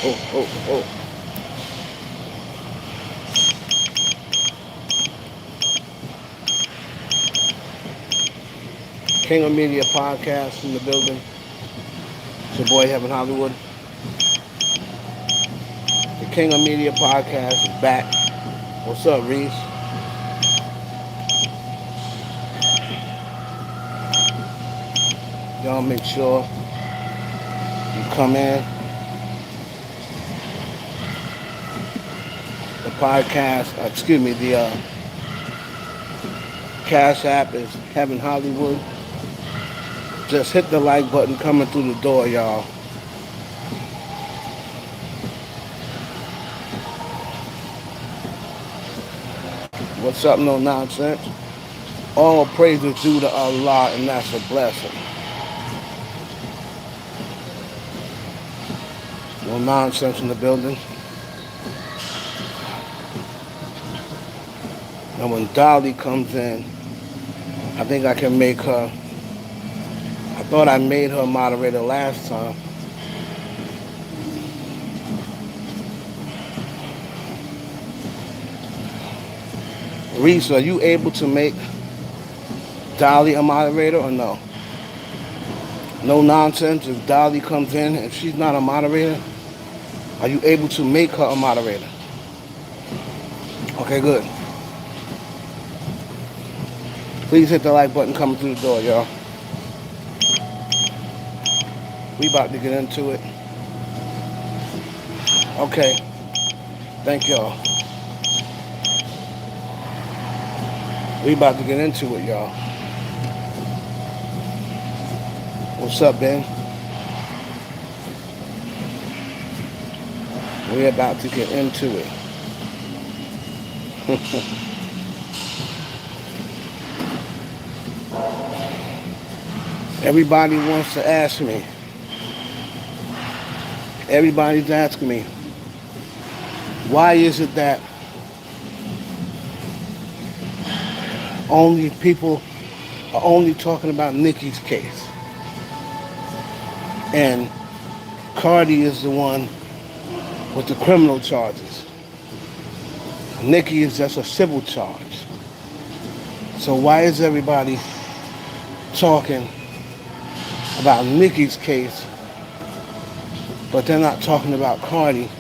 oh. K.O.M Media Podcast in the building. It's your boy Heaven Hollywood. The K.O.M Media Podcast is back. What's up, Reese? Y'all make sure you come in. The podcast, the Cash App is Heaven Hollywood. Just hit the like button coming through the door, y'all. What's up, no nonsense? All praise is due to Allah, and that's a blessing. No nonsense in the building. And when Dolly comes in, I think I can make her. I thought I made her moderator last time. Reese, are you able to make Dolly a moderator or no? No nonsense. If Dolly comes in, if she's not a moderator, are you able to make her a moderator? Okay, good. Please hit the like button coming through the door, y'all. We about to get into it. Okay. Thank y'all. We about to get into it, y'all. What's up, Ben? We're about to get into it. Everybody wants to ask me. Everybody's asking me, why is it that only people are only talking about Nicki's case? And Cardi is the one with the criminal charges. Nicki is just a civil charge. So why is everybody talking about Nicki's case, but they're not talking about Cardi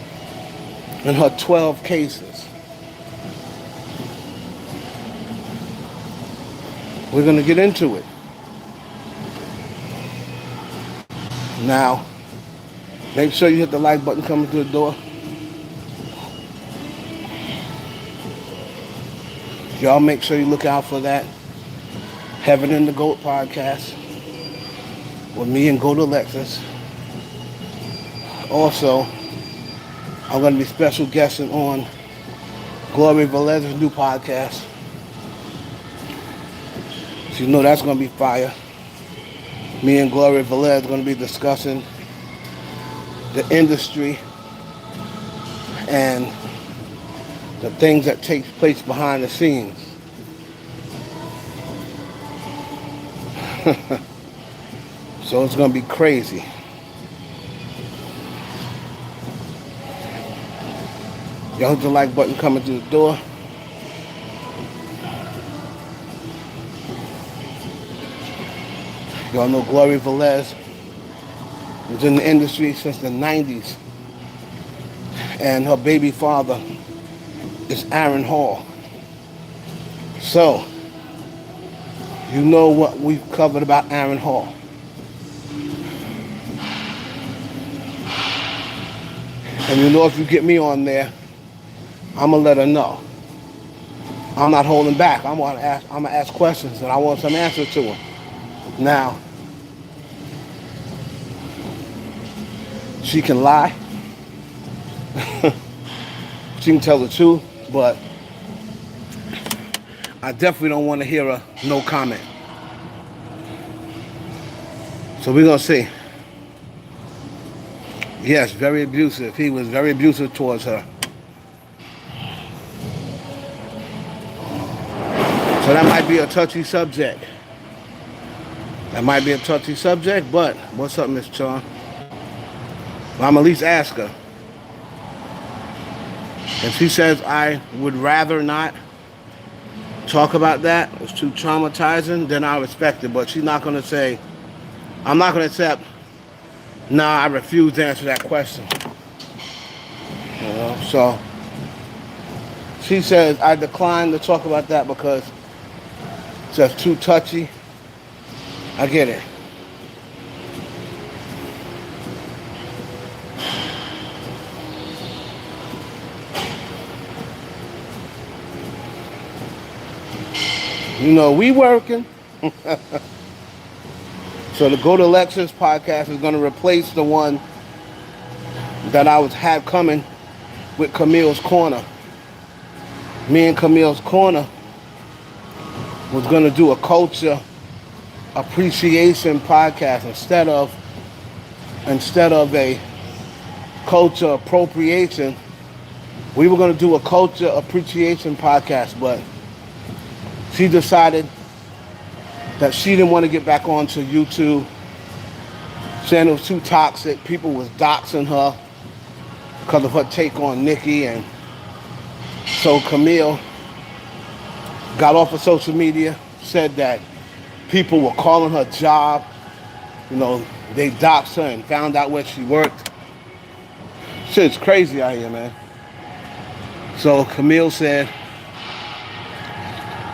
and her 12 cases? We're going to get into it. Now, make sure you hit the like button coming through the door. Y'all make sure you look out for that Heaven and the Goat podcast with me and Goat Alexis. Also, I'm going to be special guesting on Gloria Velez's new podcast. So you know that's going to be fire. Me and Gloria Velez are going to be discussing the industry and the things that take place behind the scenes. So it's going to be crazy. Y'all hit the like button coming through the door. Y'all know Gloria Velez was in the industry since the 90s. And her baby father is Aaron Hall. So, you know what we've covered about Aaron Hall. And you know if you get me on there, I'm going to let her know. I'm not holding back. I'm going to ask questions and I want some answers to them. Now, she can lie. She can tell the truth, but I definitely don't want to hear a no comment. So we're going to see. Yes, very abusive. He was very abusive towards her. So that might be a touchy subject. That might be a touchy subject, but what's up, Miss Charm? Well, I'm at least ask her. And she says I would rather not talk about that. It's too traumatizing. Then I respect it. But she's not going to say, I'm not going to accept, nah, I refuse to answer that question. You know, so she says I decline to talk about that because it's just too touchy. I get it. You know, we working. So the Go to Lectures podcast is going to replace the one that had coming with Camille's Corner. Me and Camille's Corner was going to do a culture appreciation podcast instead of a culture appropriation. We were going to do a culture appreciation podcast, but she decided that she didn't want to get back onto YouTube, saying it was too toxic. People was doxing her because of her take on Nikki, and so Camille got off of social media, said that people were calling her job. You know, they doxed her and found out where she worked. Shit's crazy out here, man. So Camille said,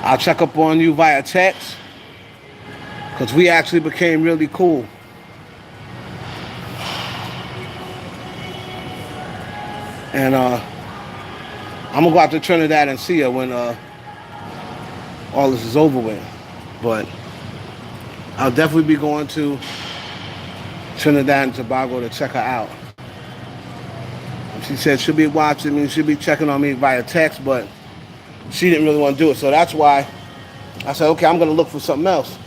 I'll check up on you via text, because we actually became really cool. And I'm going to go out to Trinidad and see her when all this is over with. But I'll definitely be going to Trinidad and Tobago to check her out. And she said she'll be watching me, she'll be checking on me via text, but she didn't really want to do it. So that's why I said, okay, I'm going to look for something else.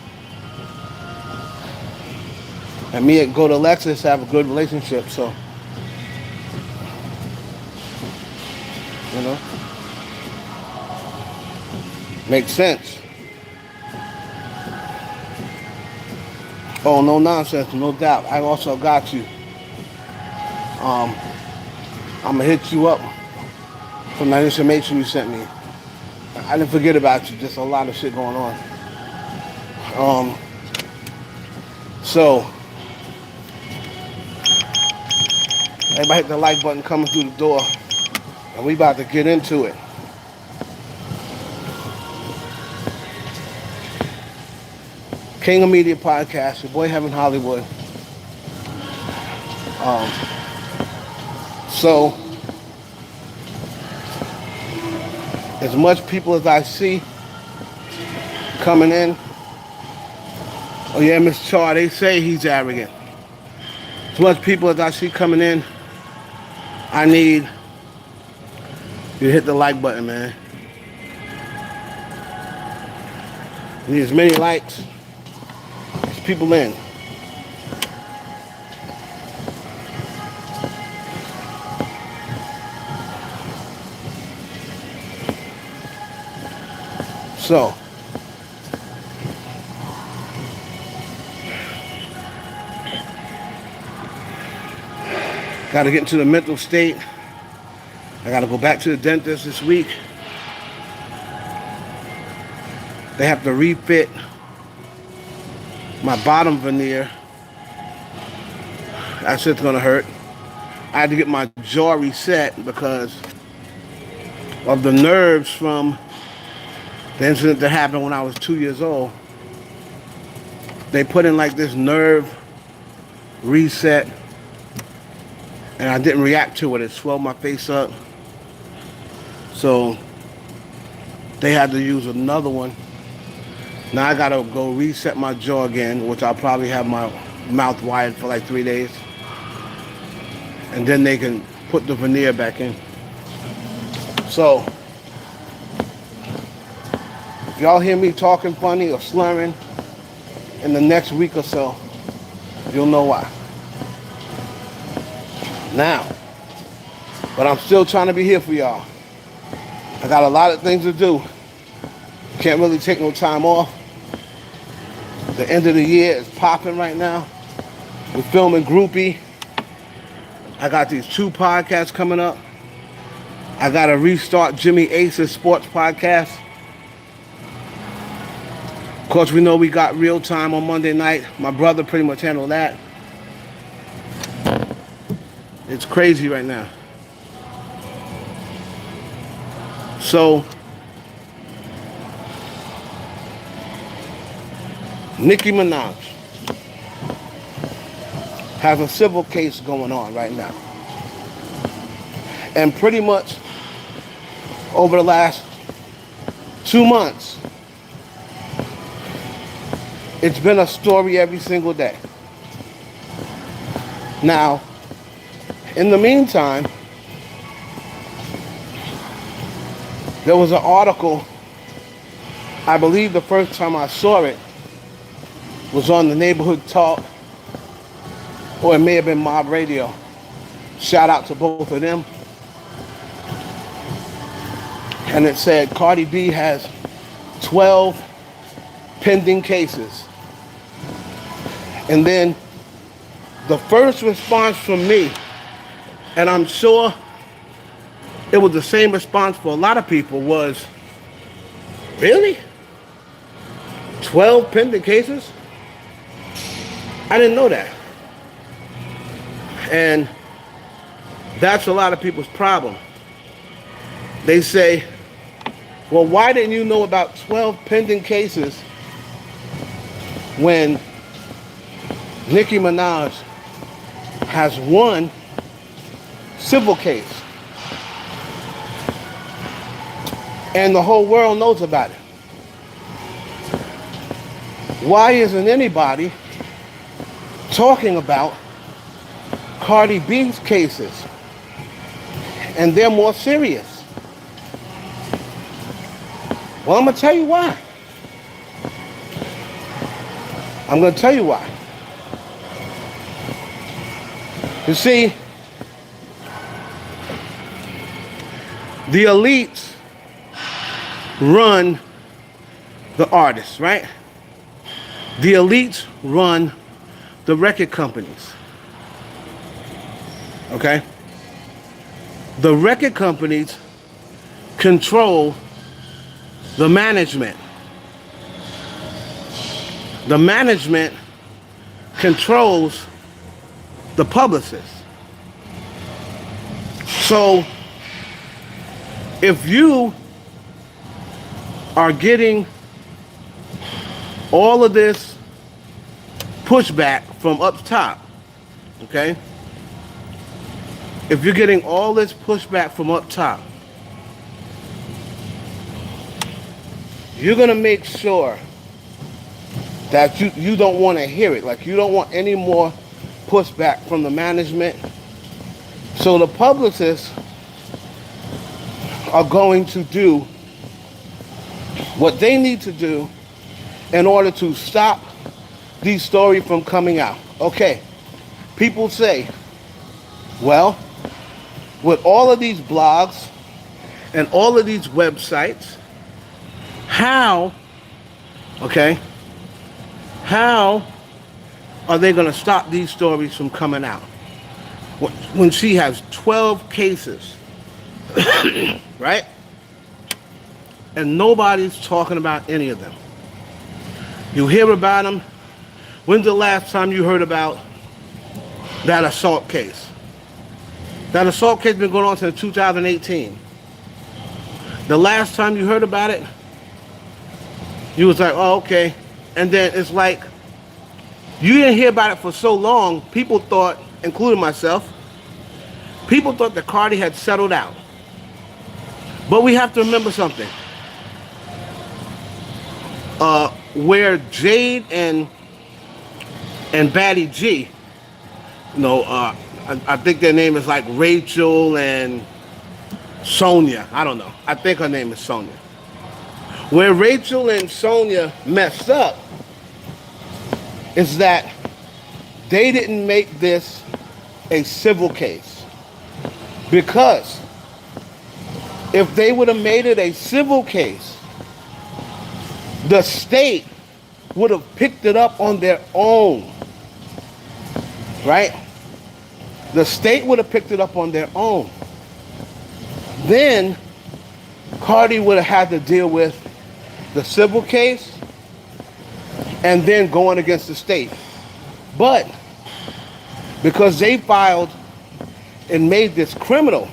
And me and Go to Lexus have a good relationship, so, you know, makes sense. Oh, no nonsense, no doubt. I also got you. I'm going to hit you up from that information you sent me. I didn't forget about you, just a lot of shit going on. So, everybody hit the like button coming through the door, and we about to get into it. King of Media Podcast, your boy Heaven Hollywood. So, as much people as I see coming in, oh yeah, Miss Char, they say he's arrogant. As much people as I see coming in, I need you to hit the like button, man. I need as many likes as people in. So, got to get into the mental state. I got to go back to the dentist this week. They have to refit my bottom veneer. That shit's going to hurt. I had to get my jaw reset because of the nerves from the incident that happened when I was 2 years old. They put in like this nerve reset, and I didn't react to it. It swelled my face up. So they had to use another one. Now I gotta go reset my jaw again, which I'll probably have my mouth wired for like 3 days. And then they can put the veneer back in. So, if y'all hear me talking funny or slurring in the next week or so, you'll know why. Now, but I'm still trying to be here for y'all. I got a lot of things to do. Can't really take no time off. The end of the year is popping right now. We're filming Groupie. I got these 2 podcasts coming up. I got to restart Jimmy Ace's sports podcast. Of course, we know we got real time on Monday night. My brother pretty much handled that. It's crazy right now. So, Nicki Minaj has a civil case going on right now. And pretty much over the last 2 months, it's been a story every single day. Now, in the meantime, there was an article, I believe the first time I saw it was on the Neighborhood Talk, or it may have been Mob Radio. Shout out to both of them. And it said Cardi B has 12 pending cases. And then the first response from me, and I'm sure it was the same response for a lot of people, was, really? 12 pending cases? I didn't know that. And that's a lot of people's problem. They say, well, why didn't you know about 12 pending cases when Nicki Minaj has one civil case and the whole world knows about it? Why isn't anybody talking about Cardi B's cases? And they're more serious. Well, I'm going to tell you why. I'm going to tell you why. You see, the elites run the artists, right? The elites run the record companies. Okay? The record companies control the management. The management controls the publicist. So if you are getting all of this pushback from up top, okay? If you're getting all this pushback from up top, you're going to make sure that you don't want to hear it. Like, you don't want any more pushback from the management. So the publicists are going to do what they need to do in order to stop these stories from coming out. Okay, people say, well, with all of these blogs and all of these websites, how are they going to stop these stories from coming out when she has 12 cases, right? And nobody's talking about any of them. You hear about them. When's the last time you heard about that assault case? That assault case has been going on since 2018. The last time you heard about it, you was like, oh, okay. And then it's like, you didn't hear about it for so long, people thought, including myself, people thought that Cardi had settled out. But we have to remember something. Where Jade and Batty G, I think their name is like Rachel and Sonia. I don't know. I think her name is Sonia. Where Rachel and Sonia messed up is that they didn't make this a civil case. Because if they would have made it a civil case, the state would have picked it up on their own. Right? The state would have picked it up on their own. Then Cardi would have had to deal with the civil case and then going against the state. But because they filed and made this criminal,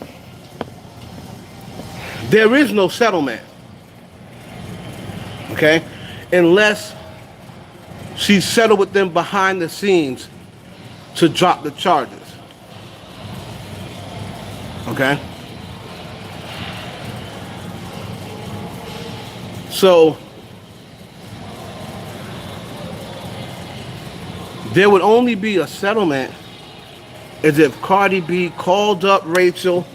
there is no settlement. Okay? Unless she settled with them behind the scenes to drop the charges. Okay? So there would only be a settlement as if Cardi B called up Rachel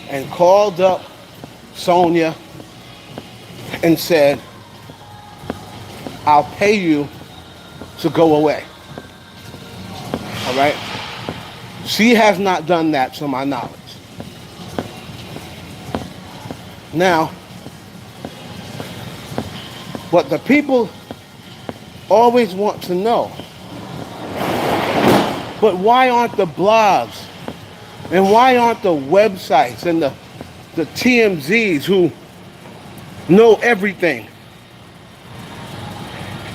and called up Sonia and said, I'll pay you to go away. All right? She has not done that to my knowledge. Now, what the people always want to know, but why aren't the blogs and why aren't the websites and the TMZs who know everything?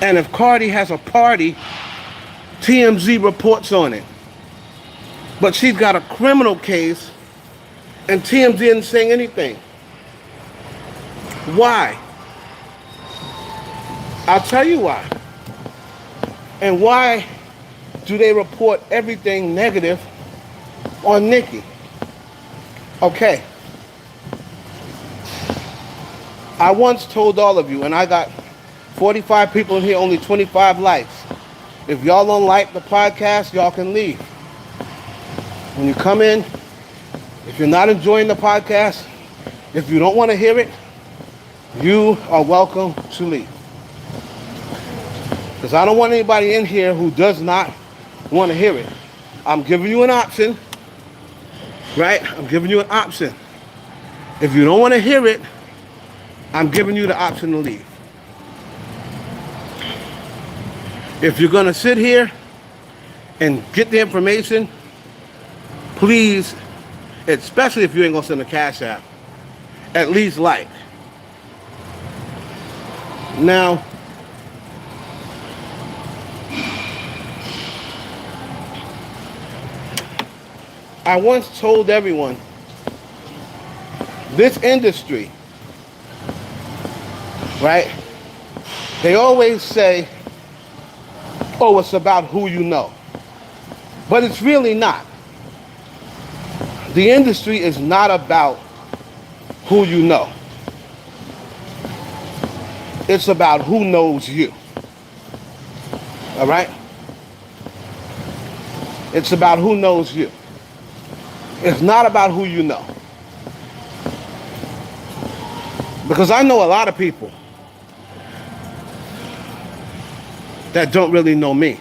And if Cardi has a party, TMZ reports on it. But she's got a criminal case and TMZ isn't saying anything. Why? I'll tell you why. And why do they report everything negative on Nikki? Okay. I once told all of you, and I got 45 people in here, only 25 likes. If y'all don't like the podcast, y'all can leave. When you come in, if you're not enjoying the podcast, if you don't want to hear it, you are welcome to leave. Because I don't want anybody in here who does not want to hear it. I'm giving you an option, right? I'm giving you an option. If you don't want to hear it, I'm giving you the option to leave. If you're going to sit here and get the information, please, especially if you ain't going to send a cash app, at least like. Now, I once told everyone, this industry, right? They always say, oh, it's about who you know. But it's really not. The industry is not about who you know. It's about who knows you. All right? It's about who knows you. It's not about who you know. Because I know a lot of people that don't really know me.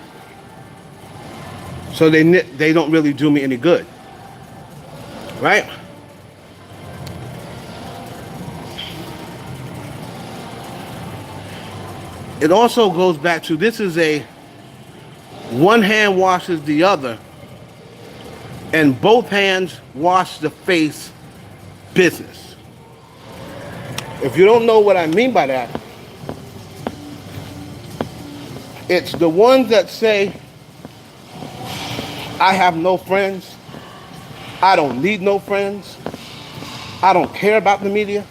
So they don't really do me any good. Right? It also goes back to, this is a one hand washes the other, and both hands wash the face business. If you don't know what I mean by that, it's the ones that say, I have no friends, I don't need no friends, I don't care about the media,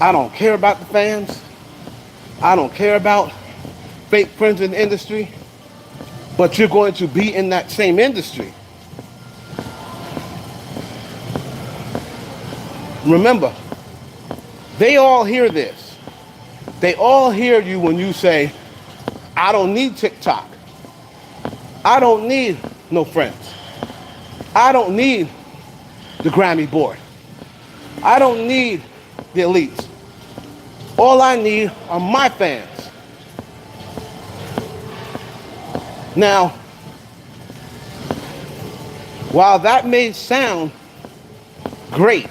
I don't care about the fans, I don't care about fake friends in the industry, but you're going to be in that same industry. Remember, they all hear this. They all hear you when you say, I don't need TikTok. I don't need no friends. I don't need the Grammy board. I don't need the elites. All I need are my fans. Now, while that may sound great,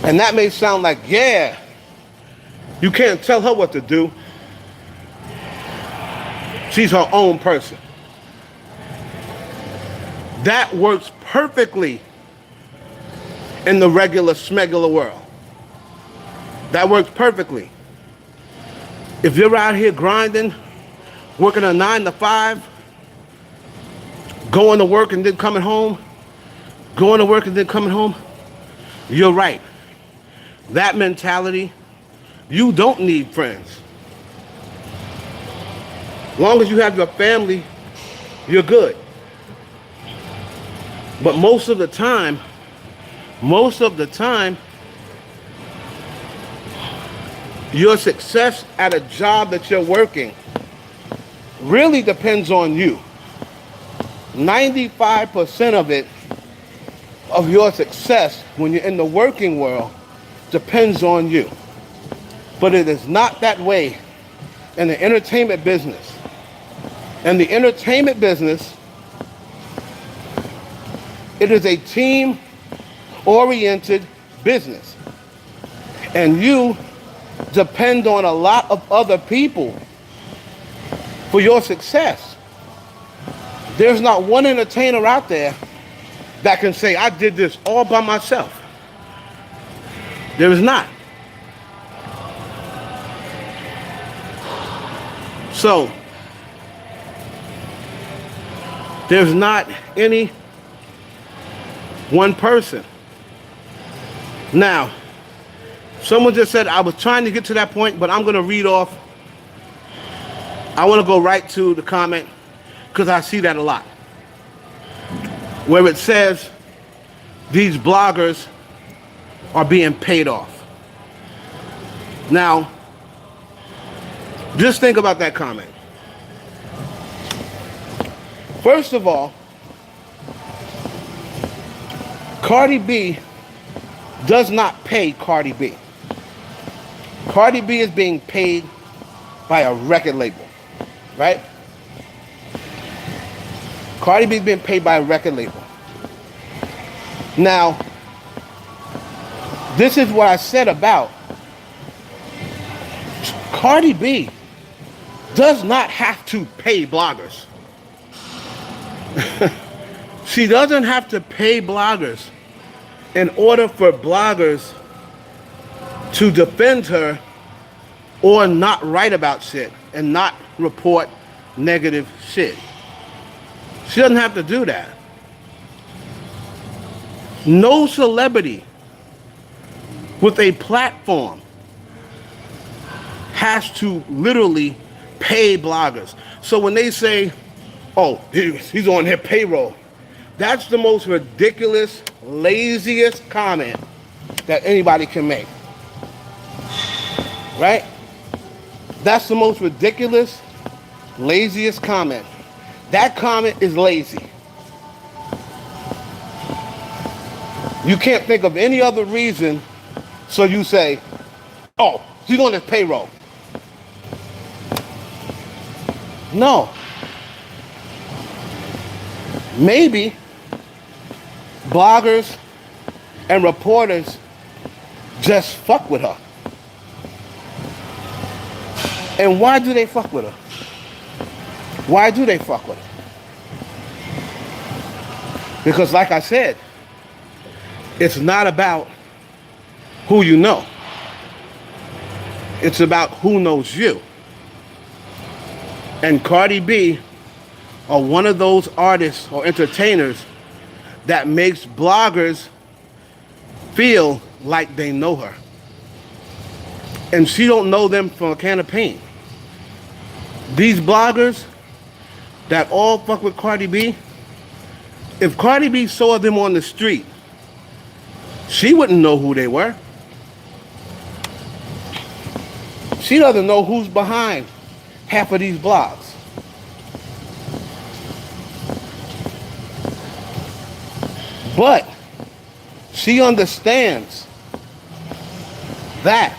and that may sound like, yeah, you can't tell her what to do. She's her own person. That works perfectly in the regular smegular world. That works perfectly. If you're out here grinding, working a 9 to 5, going to work and then coming home, going to work and then coming home, you're right. That mentality, you don't need friends. As long as you have your family, you're good. But most of the time, your success at a job that you're working really depends on you. 95% of it, of your success when you're in the working world, depends on you. But it is not that way in the entertainment business. In the entertainment business, it is a team-oriented business. And you depend on a lot of other people for your success. There's not one entertainer out there that can say, I did this all by myself. There is not. So, there's not any one person. Now, someone just said, I was trying to get to that point, but I'm going to read off. I want to go right to the comment because I see that a lot. Where it says these bloggers are being paid off. Now, just think about that comment. First of all, Cardi B does not pay Cardi B. Cardi B is being paid by a record label, right? Cardi B is being paid by a record label. Now, this is what I said about Cardi B does not have to pay bloggers. She doesn't have to pay bloggers in order for bloggers to defend her or not write about shit and not report negative shit. She doesn't have to do that. No celebrity with a platform has to literally pay bloggers. So when they say, oh, he's on their payroll, that's the most ridiculous, laziest comment that anybody can make. Right? That's the most ridiculous, laziest comment. That comment is lazy. You can't think of any other reason, so you say, oh, he's on his payroll. No. Maybe bloggers and reporters just fuck with her. And why do they fuck with her? Why do they fuck with her? Because like I said, it's not about who you know. It's about who knows you. And Cardi B are one of those artists or entertainers that makes bloggers feel like they know her. And she don't know them from a can of paint. These bloggers that all fuck with Cardi B, if Cardi B saw them on the street, she wouldn't know who they were. She doesn't know who's behind half of these blogs. But she understands that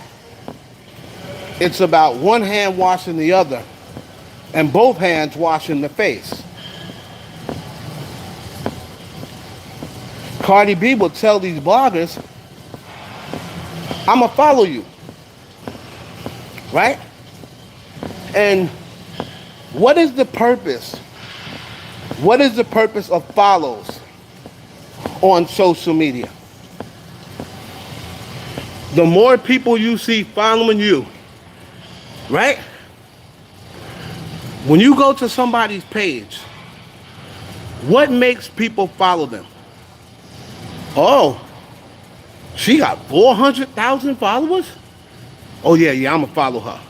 it's about one hand washing the other and both hands washing the face. Cardi B will tell these bloggers, I'ma follow you. Right? And what is the purpose What is the purpose of follows on social media? The more people you see following you, right? When you go to somebody's page, what makes people follow them? Oh, she got 400,000 followers? Oh yeah, I'm gonna follow her.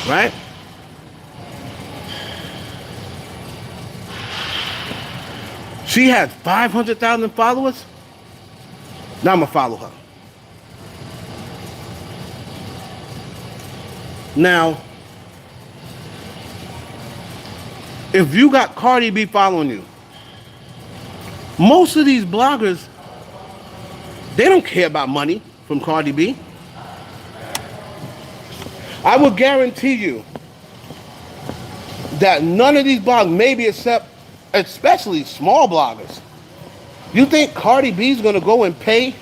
Right? She had 500,000 followers? Now I'm gonna follow her. Now, if you got Cardi B following you, most of these bloggers, they don't care about money from Cardi B. I will guarantee you that none of these bloggers, maybe except, especially small bloggers, you think Cardi B's gonna go and pay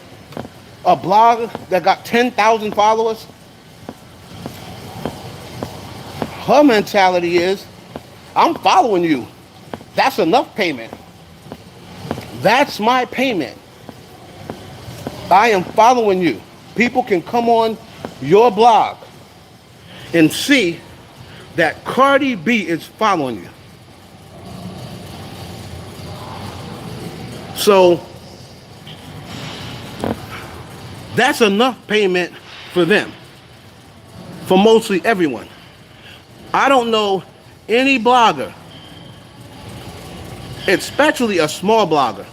a blogger that got 10,000 followers? Her mentality is, I'm following you. That's enough payment. That's my payment. I am following you. People can come on your blog and see that Cardi B is following you. So that's enough payment for them, for mostly everyone. I don't know any blogger, especially a small blogger.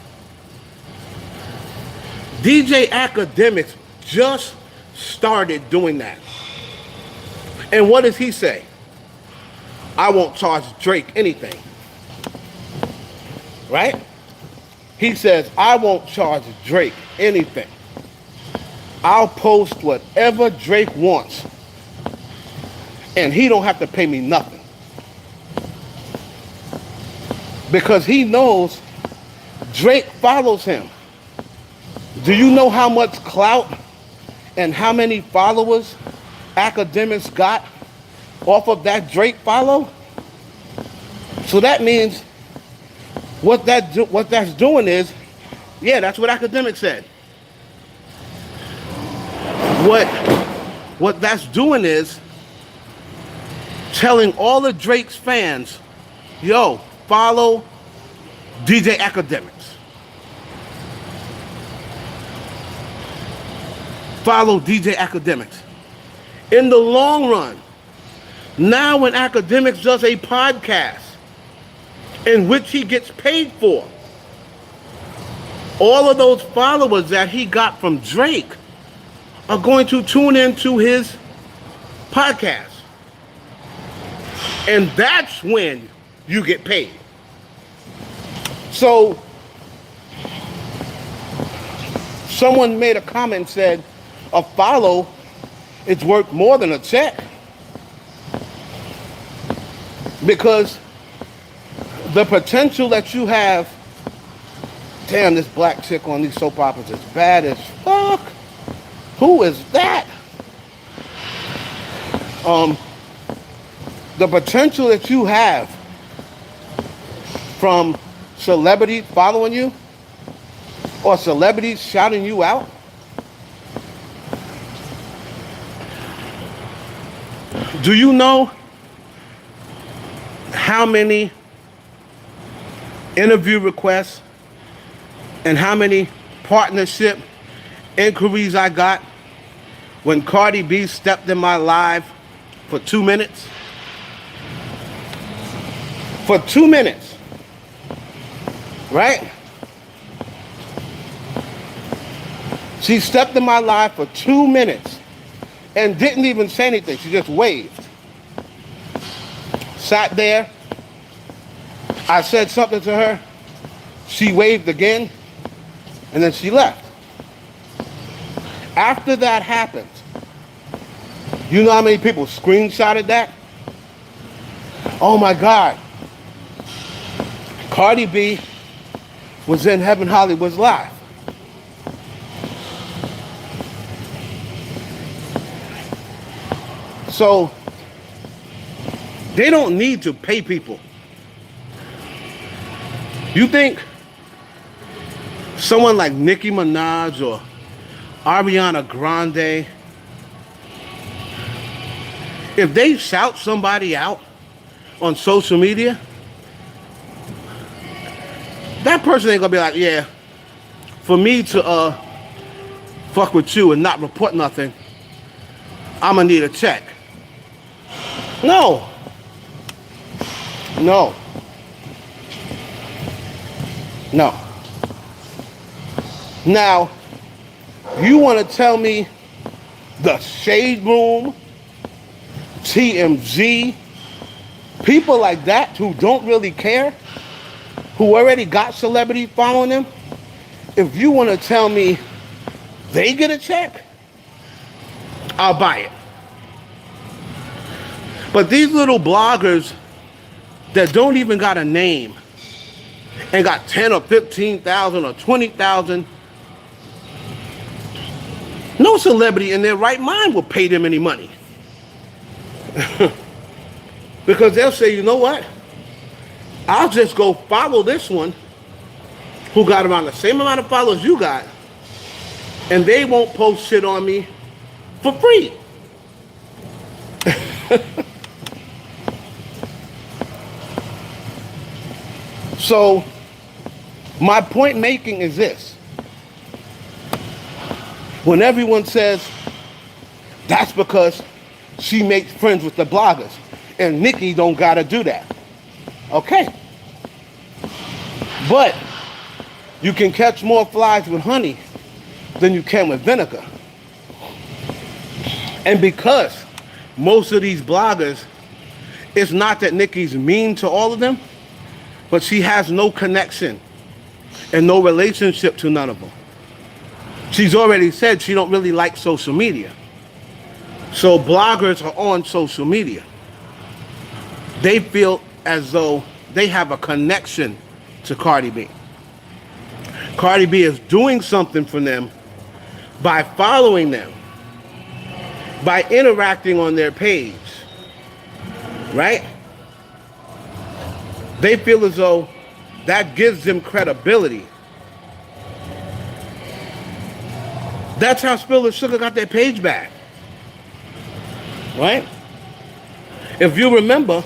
DJ Academics just started doing that. And what does he say? I won't charge Drake anything. Right? He says, I won't charge Drake anything. I'll post whatever Drake wants, and he don't have to pay me nothing. Because he knows Drake follows him. Do you know how much clout and how many followers Academics got off of that Drake follow? So that means what that's doing is, yeah, that's what Academics said. What that's doing is telling all of Drake's fans, yo, follow DJ Academics. Follow DJ Academics. In the long run, now when Academics does a podcast in which he gets paid for, all of those followers that he got from Drake are going to tune into his podcast. And that's when you get paid. So, someone made a comment and said, a follow is worth more than a check. Because the potential that you have, damn, this black chick on these soap operas is bad as fuck. Who is that? The potential that you have from celebrities following you or celebrities shouting you out. Do you know how many interview requests and how many partnership inquiries I got when Cardi B stepped in my live for 2 minutes? For 2 minutes, right? She stepped in my live for 2 minutes and didn't even say anything. She just waved. Sat there. I said something to her. She waved again, and then she left. After that happened, you know how many people screenshotted that? Oh my God. Cardi B was in Heaven Hollywood's live. So They don't need to pay people. You think someone like Nicki Minaj or Ariana Grande, if they shout somebody out on social media, that person ain't gonna be like, yeah, for me to fuck with you and not report nothing, I'm gonna need a check. No. No. No. Now, you want to tell me the Shade Room, TMZ, people like that who don't really care, who already got celebrity following them, if you want to tell me they get a check, I'll buy it. But these little bloggers that don't even got a name and got 10 or 15,000 or 20,000, no celebrity in their right mind will pay them any money. Because they'll say, you know what? I'll just go follow this one who got around the same amount of followers you got, and they won't post shit on me for free. So, my point making is this. When everyone says, that's because she makes friends with the bloggers, and Nicki don't gotta do that. Okay. But you can catch more flies with honey than you can with vinegar. And because most of these bloggers, it's not that Nicki's mean to all of them, but she has no connection and no relationship to none of them. She's already said she don't really like social media. So bloggers are on social media. They feel as though they have a connection to Cardi B. Cardi B is doing something for them by following them, by interacting on their page, right? They feel as though that gives them credibility. That's how Spill the Sugar got their page back, right? If you remember,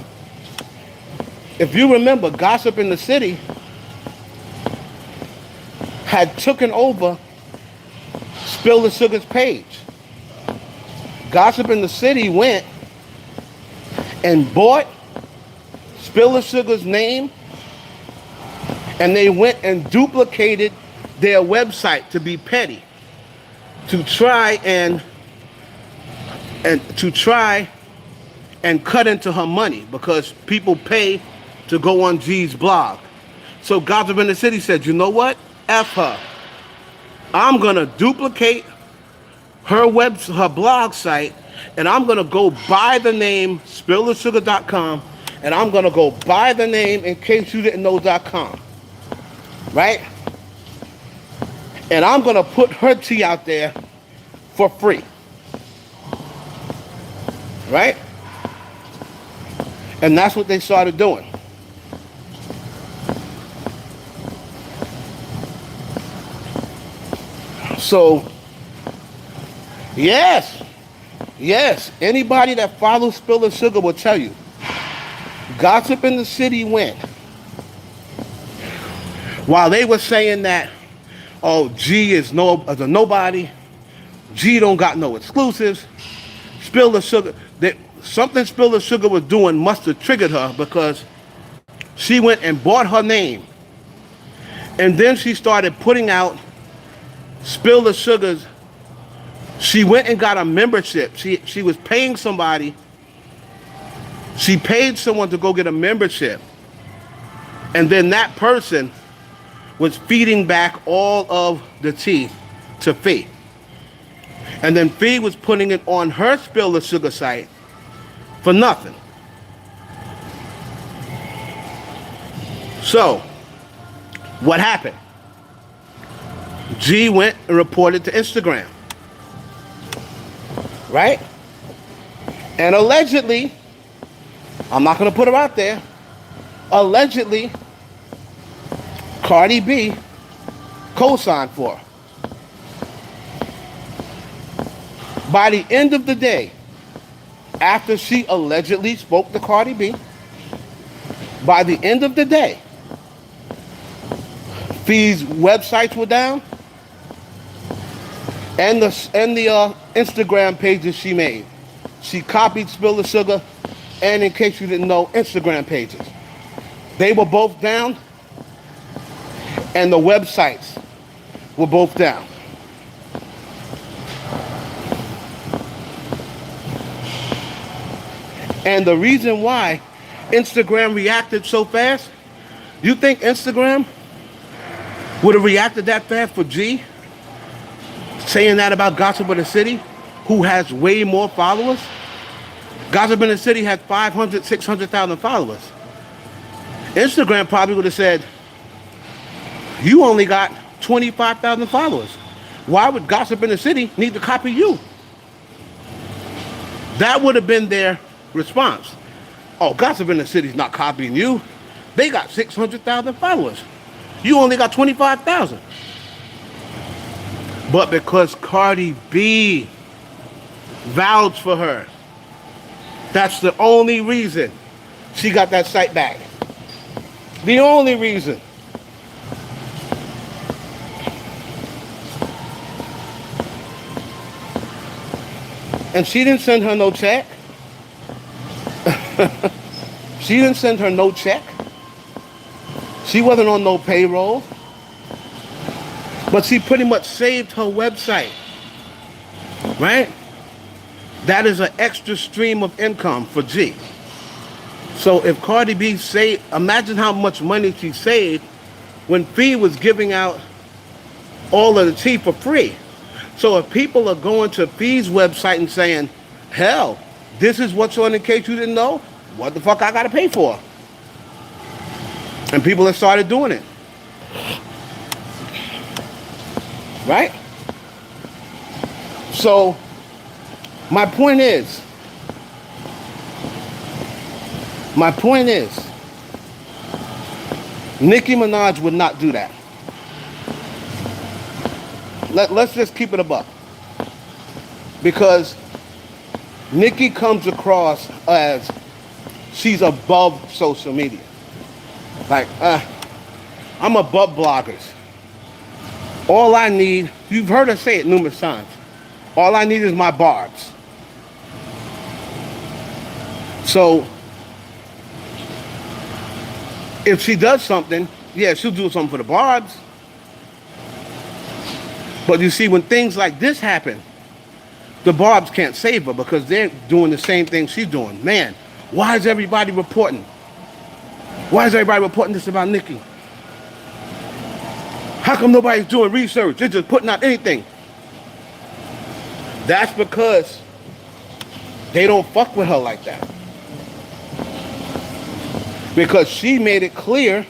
Gossip in the City had taken over Spill the Sugar's page. Gossip in the City went and bought Spill the Sugar's name, and they went and duplicated their website to be petty, to try and cut into her money, because people pay to go on G's blog. So Gossip in the City said, you know what? F her. I'm gonna duplicate her blog site, and I'm gonna go buy the name spillthesugar.com, and I'm gonna go buy the name in case you didn't know.com, right? And I'm gonna put her tea out there for free, right? And that's what they started doing. So, yes, anybody that follows Spill the Sugar will tell you, Gossip in the City went. While they were saying that, oh, G is a nobody, G don't got no exclusives, Spill the Sugar, something Spill the Sugar was doing must have triggered her, because she went and bought her name. And then she started putting out Spill the Sugar's. She went and got a membership. She was paying somebody. She paid someone to go get a membership. And then that person was feeding back all of the tea to Fee. And then Fee was putting it on her Spill the Sugar site for nothing. So, what happened? G went and reported to Instagram, right? And allegedly, I'm not going to put her out there. Allegedly, Cardi B co-signed for her. By the end of the day, after she allegedly spoke to Cardi B, by the end of the day, these websites were down, and the Instagram pages she made. She copied Spill the Sugar, and in case you didn't know, Instagram pages. They were both down, and the websites were both down. And the reason why Instagram reacted so fast, you think Instagram would have reacted that fast for G saying that about Gossip of the City, who has way more followers? Gossip in the City had 500, 600,000 followers. Instagram probably would have said, you only got 25,000 followers. Why would Gossip in the City need to copy you? That would have been their response. Oh, Gossip in the City's not copying you. They got 600,000 followers. You only got 25,000. But because Cardi B vouched for her, that's the only reason she got that site back. The only reason. And she didn't send her no check. She didn't send her no check. She wasn't on no payroll. But she pretty much saved her website. Right? That is an extra stream of income for G. So if Cardi B saved, imagine how much money she saved when Fee was giving out all of the tea for free. So if people are going to Fee's website and saying, hell, this is what's on in case you didn't know, what the fuck I gotta pay for? And people have started doing it. Right? So my point is, Nicki Minaj would not do that. Let's just keep it a buck. Because Nicki comes across as she's above social media. Like, I'm above bloggers. All I need, you've heard her say it numerous times, all I need is my barbs. So, if she does something, yeah, she'll do something for the barbs. But you see, when things like this happen, the barbs can't save her because they're doing the same thing she's doing. Man, why is everybody reporting? Why is everybody reporting this about Nicki? How come nobody's doing research? They're just putting out anything. That's because they don't fuck with her like that. Because she made it clear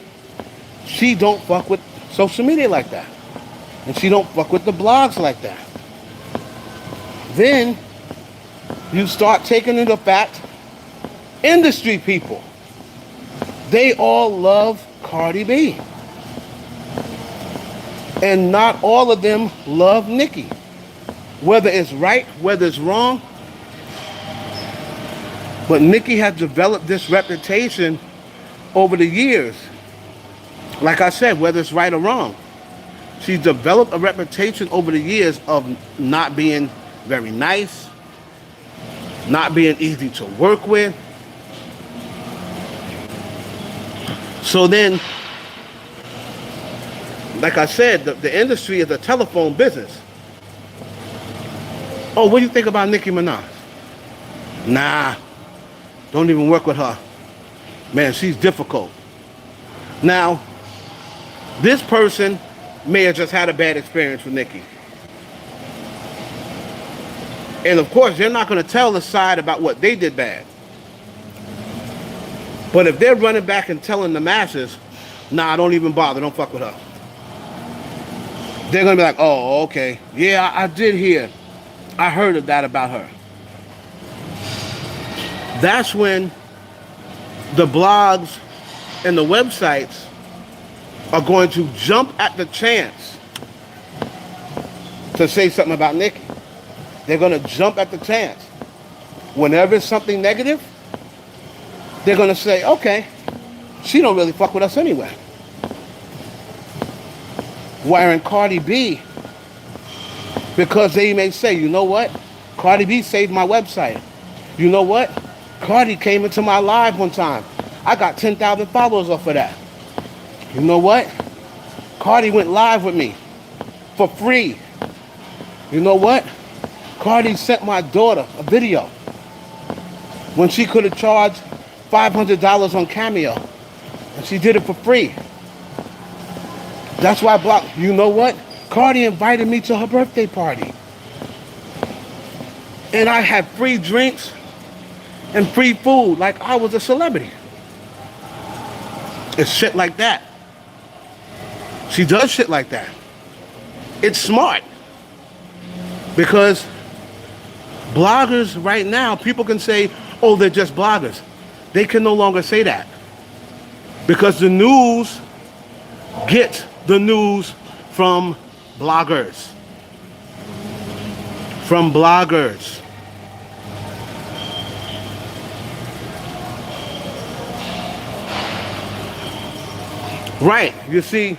she don't fuck with social media like that. And she don't fuck with the blogs like that. Then you start taking into fact industry people. They all love Cardi B. And not all of them love Nicki. Whether it's right, whether it's wrong. But Nicki has developed this reputation over the years. Like I said, whether it's right or wrong. She's developed a reputation over the years of not being very nice, not being easy to work with. So then, like I said, the industry is a telephone business. Oh, what do you think about Nicki Minaj? Nah, don't even work with her. Man, she's difficult. Now, this person may have just had a bad experience with Nicki. And of course, they're not going to tell the side about what they did bad. But if they're running back and telling the masses, nah, don't even bother, don't fuck with her. They're going to be like, oh, okay. Yeah, I did hear. I heard of that about her. That's when the blogs and the websites are going to jump at the chance to say something about Nicki. They're going to jump at the chance. Whenever it's something negative, they're going to say, okay, she don't really fuck with us anyway. Wherein Cardi B, because they may say, you know what? Cardi B saved my website. You know what? Cardi came into my live one time. I got 10,000 followers off of that. You know what? Cardi went live with me for free. You know what? Cardi sent my daughter a video when she could have charged $500 on Cameo. And she did it for free. That's why you know what? Cardi invited me to her birthday party. And I had free drinks and free food like I was a celebrity. It's shit like that. She does shit like that. It's smart. Because bloggers right now, people can say, oh, they're just bloggers. They can no longer say that. Because the news gets the news from bloggers. From bloggers. Right, you see,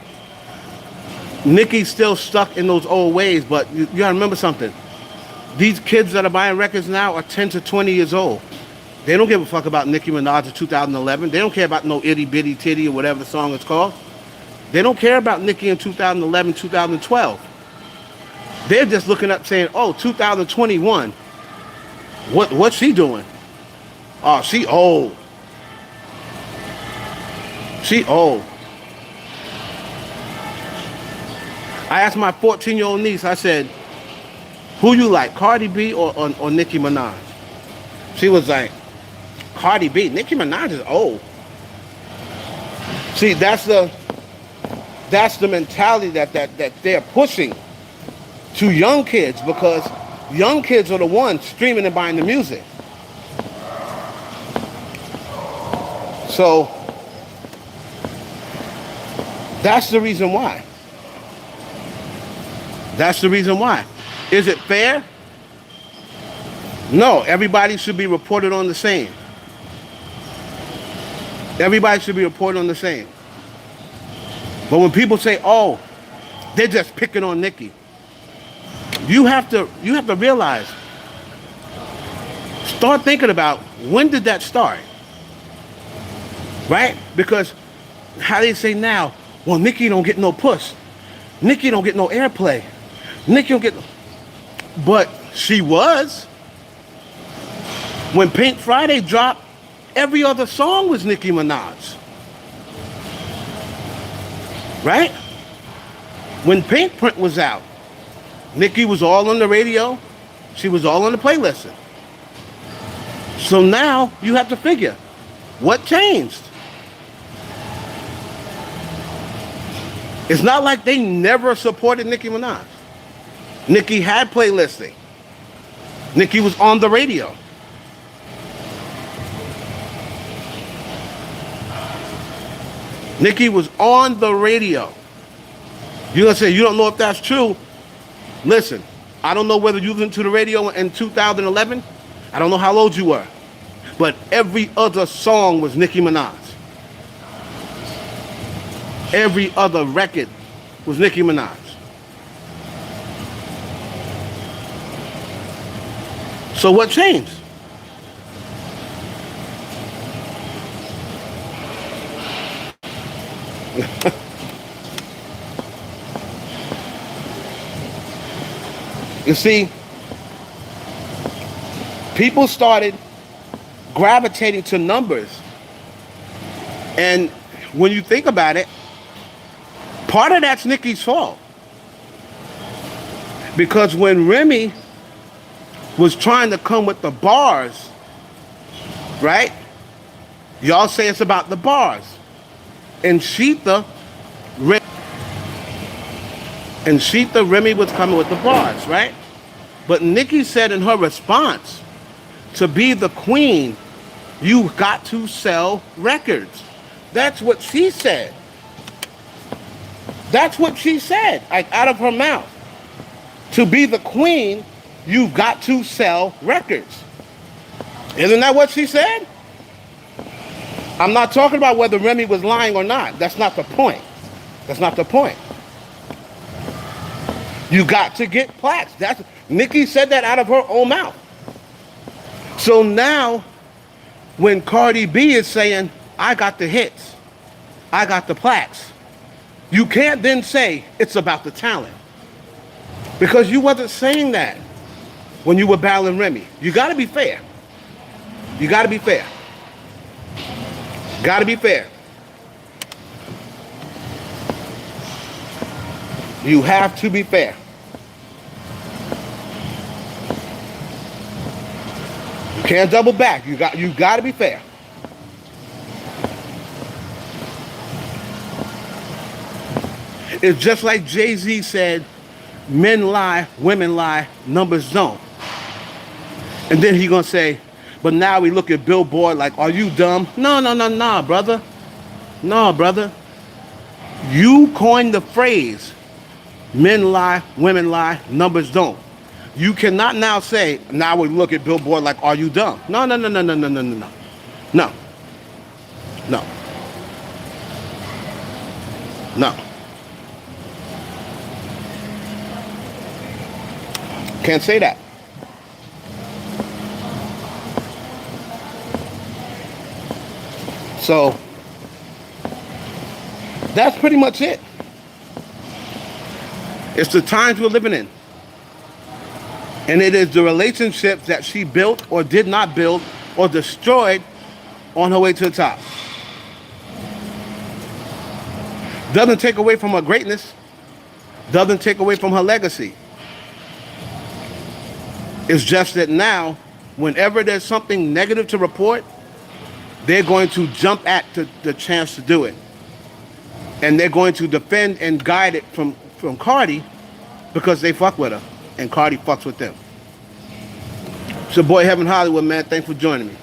Nicki's still stuck in those old ways, but you gotta remember something. These kids that are buying records now are 10 to 20 years old. They don't give a fuck about Nicki Minaj in 2011. They don't care about no Itty Bitty Titty or whatever the song is called. They don't care about Nicki in 2011, 2012. They're just looking up saying, oh, 2021. What's she doing? Oh, she old. She old. I asked my 14-year-old niece, I said, who you like, Cardi B or Nicki Minaj? She was like, Cardi B. Nicki Minaj is old. See, that's the mentality that they're pushing to young kids, because young kids are the ones streaming and buying the music. So that's the reason why. That's the reason why. Is it fair? No, everybody should be reported on the same. Everybody should be reported on the same. But when people say, oh, they're just picking on Nicki, you have to realize, start thinking about, when did that start? Right? Because how they say now, well, Nicki don't get no push. Nicki don't get no airplay. Nicki don't get no... But she was. When Pink Friday dropped, every other song was Nicki Minaj. Right? When Pink Print was out, Nicki was all on the radio. She was all on the playlist. So now you have to figure, what changed? It's not like they never supported Nicki Minaj. Nicki had playlisting. Nicki was on the radio. Nicki was on the radio. You're going to say, you don't know if that's true? Listen, I don't know whether you listened to the radio in 2011. I don't know how old you were. But every other song was Nicki Minaj. Every other record was Nicki Minaj. So what changed? You see, people started gravitating to numbers. And when you think about it, part of that's Nicki's fault. Because when Remy was trying to come with the bars, right? Y'all say it's about the bars. And Sheetha, Remy was coming with the bars, right? But Nicki said in her response, to be the queen, You got to sell records. That's what she said. That's what she said, like out of her mouth. To be the queen, you've got to sell records. Isn't that what she said? I'm not talking about whether Remy was lying or not. That's not the point. That's not the point. You got to get plaques. Nikki said that out of her own mouth. So now, when Cardi B is saying, I got the hits, I got the plaques, you can't then say it's about the talent. Because you wasn't saying that when you were battling Remy. You got to be fair. You got to be fair. Got to be fair. You have to be fair. You can't double back. You got to be fair. It's just like Jay-Z said, men lie, women lie, numbers don't. And then he gonna say, but now we look at Billboard like, are you dumb? No, brother. No, brother. You coined the phrase, men lie, women lie, numbers don't. You cannot now say, now we look at Billboard like, are you dumb? No. No. Can't say that. So, that's pretty much it. It's the times we're living in. And it is the relationships that she built or did not build or destroyed on her way to the top. Doesn't take away from her greatness. Doesn't take away from her legacy. It's just that now, whenever there's something negative to report, they're going to jump at the chance to do it. And they're going to defend and guide it from Cardi because they fuck with her. And Cardi fucks with them. It's your boy Heaven Hollywood, man. Thanks for joining me.